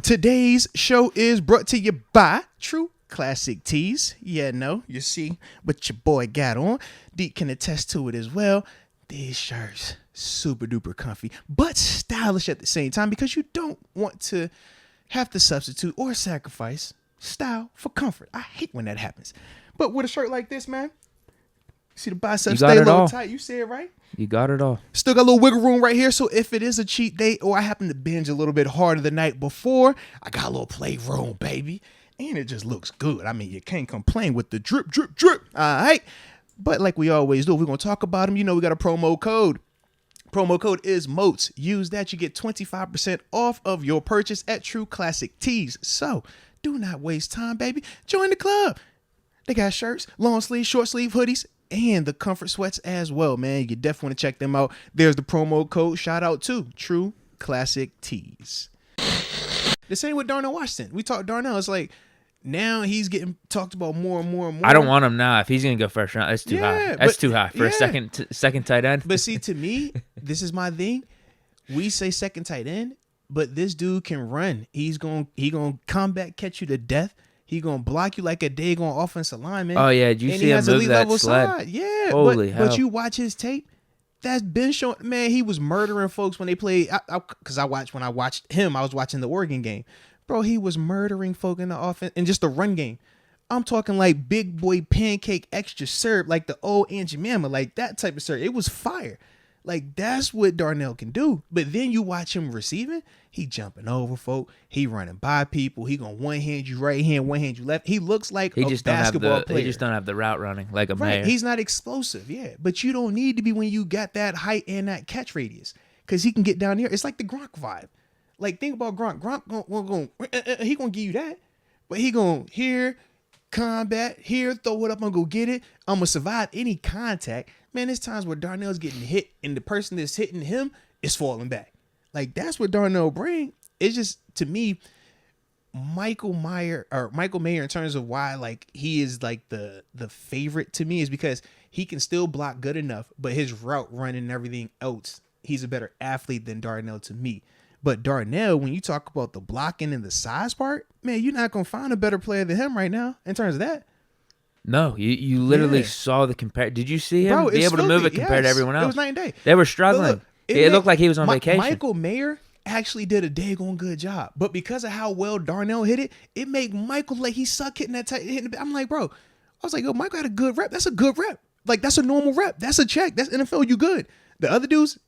Today's show is brought to you by True Classic Tees. Yeah, no, you see what your boy got on. Deke can attest to it as well. These shirts, super duper comfy, but stylish at the same time because you don't want to have to substitute or sacrifice style for comfort. I hate when that happens. But with a shirt like this, man, see the biceps stay a little tight. You see it right? You got it all. Still got a little wiggle room right here. So if it is a cheat day or I happen to binge a little bit harder the night before, I got a little play room, baby. And it just looks good. I mean, you can't complain with the drip, drip, drip. All right. But like we always do, we're going to talk about them. You know, we got a promo code. Promo code is MOATS. Use that. You get 25% off of your purchase at True Classic Tees. So do not waste time, baby. Join the club. They got shirts, long sleeve, short sleeve hoodies, and the comfort sweats as well, man. You definitely want to check them out. There's the promo code. Shout out to True Classic Tees. The same with Darnell Washington. We talked Darnell. It's like now he's getting talked about more and more and more. I don't want him now. If he's going to go first round, that's too high. That's too high for a second tight end. But see, to me, this is my thing. We say second tight end, but this dude can run. He gonna come back, catch you to death. He gonna block you like a daggone offensive lineman. Oh yeah, did you see him move that sled? Yeah, holy hell! But you watch his tape. That's been shown. Man, he was murdering folks when they played. Because when I watched him, I was watching the Oregon game. Bro, he was murdering folk in the offense and just the run game. I'm talking like big boy pancake extra syrup, like the old Aunt Jemima, like that type of syrup. It was fire. Like that's what Darnell can do. But then you watch him receiving, he jumping over folk, he running by people, he gonna one hand you right hand, one hand you left. He looks like a basketball player. He just don't have the route running like a Mayer. He's not explosive, yeah. But you don't need to be when you got that height and that catch radius. Cause he can get down here. It's like the Gronk vibe. Like think about Gronk. Gronk he gonna give you that. But he gonna here, combat, here, throw it up and go get it. I'm gonna survive any contact. Man, there's times where Darnell's getting hit and the person that's hitting him is falling back. Like, that's what Darnell bring. It's just, to me, Michael Mayer in terms of why, like, he is, like, the favorite to me is because he can still block good enough, but his route running and everything else, he's a better athlete than Darnell to me. But Darnell, when you talk about the blocking and the size part, man, you're not going to find a better player than him right now in terms of that. No, you literally saw the compare. Did you see him be able to move it compared to everyone else? It was night and day. They were struggling. Look, it looked like he was on vacation. Michael Mayer actually did a daggone good job, but because of how well Darnell hit it, it made Michael like he sucked hitting that tight. I'm like, bro, I was like, yo, Michael had a good rep. That's a good rep. Like that's a normal rep. That's a check. That's NFL. You good? The other dudes,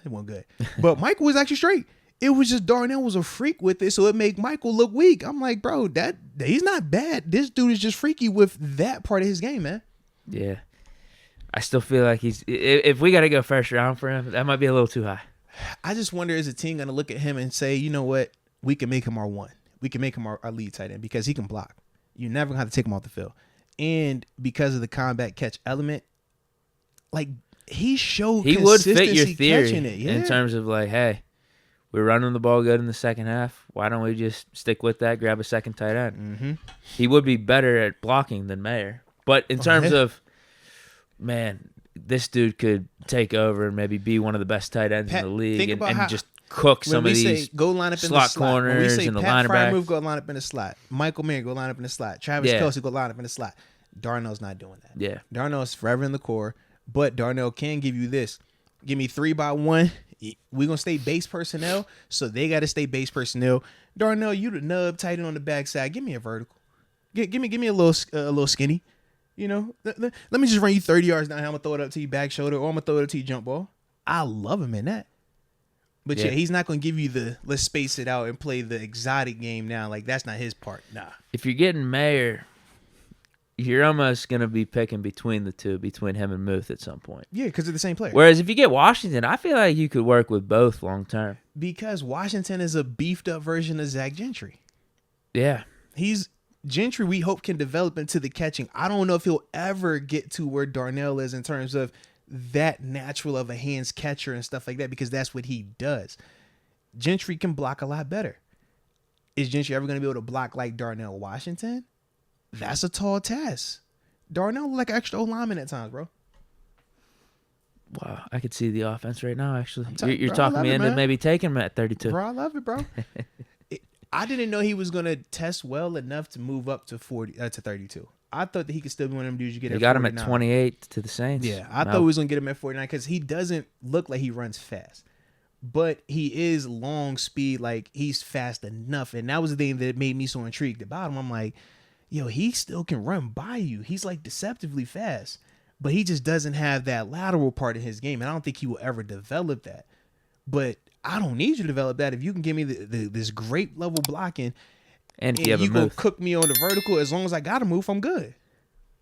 it wasn't good. But Michael was actually straight. It was just Darnell was a freak with it, so it made Michael look weak. I'm like, bro, that he's not bad. This dude is just freaky with that part of his game, man. Yeah. I still feel like if we got to go first round for him, that might be a little too high. I just wonder, is a team going to look at him and say, you know what, we can make him our one. We can make him our lead tight end because he can block. You're never going to have to take him off the field. And because of the combat catch element, like he showed he would fit your theory catching it. Yeah. In terms of like, hey, we're running the ball good in the second half. Why don't we just stick with that, grab a second tight end? Mm-hmm. He would be better at blocking than Mayer. But in terms of, man, this dude could take over and maybe be one of the best tight ends in the league and just cook some of these go line up in slot the slot. corners and the linebacker. Move, go line up in the slot. Michael Mayer, go line up in the slot. Travis Kelce, go line up in the slot. Darnell's not doing that. Yeah. Darnell's forever in the core, but Darnell can give you this. Give me 3-by-1. We're going to stay base personnel, so they got to stay base personnel. Darnell, you the nub tight end on the backside. Give me a vertical. Give me a little skinny. You know, let me just run you 30 yards down. I'm going to throw it up to you back shoulder, or I'm going to throw it up to you jump ball. I love him in that. But yeah, he's not going to give you the let's space it out and play the exotic game now. Like, that's not his part. Nah. If you're getting Mayer, you're almost going to be picking between the two, between him and Muth at some point. Yeah, because they're the same player. Whereas if you get Washington, I feel like you could work with both long term. Because Washington is a beefed up version of Zach Gentry. Yeah. Gentry, we hope, can develop into the catching. I don't know if he'll ever get to where Darnell is in terms of that natural of a hands catcher and stuff like that, because that's what he does. Gentry can block a lot better. Is Gentry ever going to be able to block like Darnell Washington? That's a tall task. Darnell look like an extra O-lineman at times, bro. Wow, I could see the offense right now, actually. You're bro, talking me into maybe taking him at 32. Bro, I love it, bro. I didn't know he was gonna test well enough to move up to 40 to 32. I thought that he could still be one of them dudes you get. They got him at 28 to the Saints. Yeah, I thought we was gonna get him at 49 because he doesn't look like he runs fast, but he is long speed. Like he's fast enough, and that was the thing that made me so intrigued about him. I'm like, yo, he still can run by you. He's like deceptively fast, but he just doesn't have that lateral part of his game, and I don't think he will ever develop that. But I don't need you to develop that if you can give me this great level blocking. And you go cook me on the vertical. As long as I got to move, I'm good.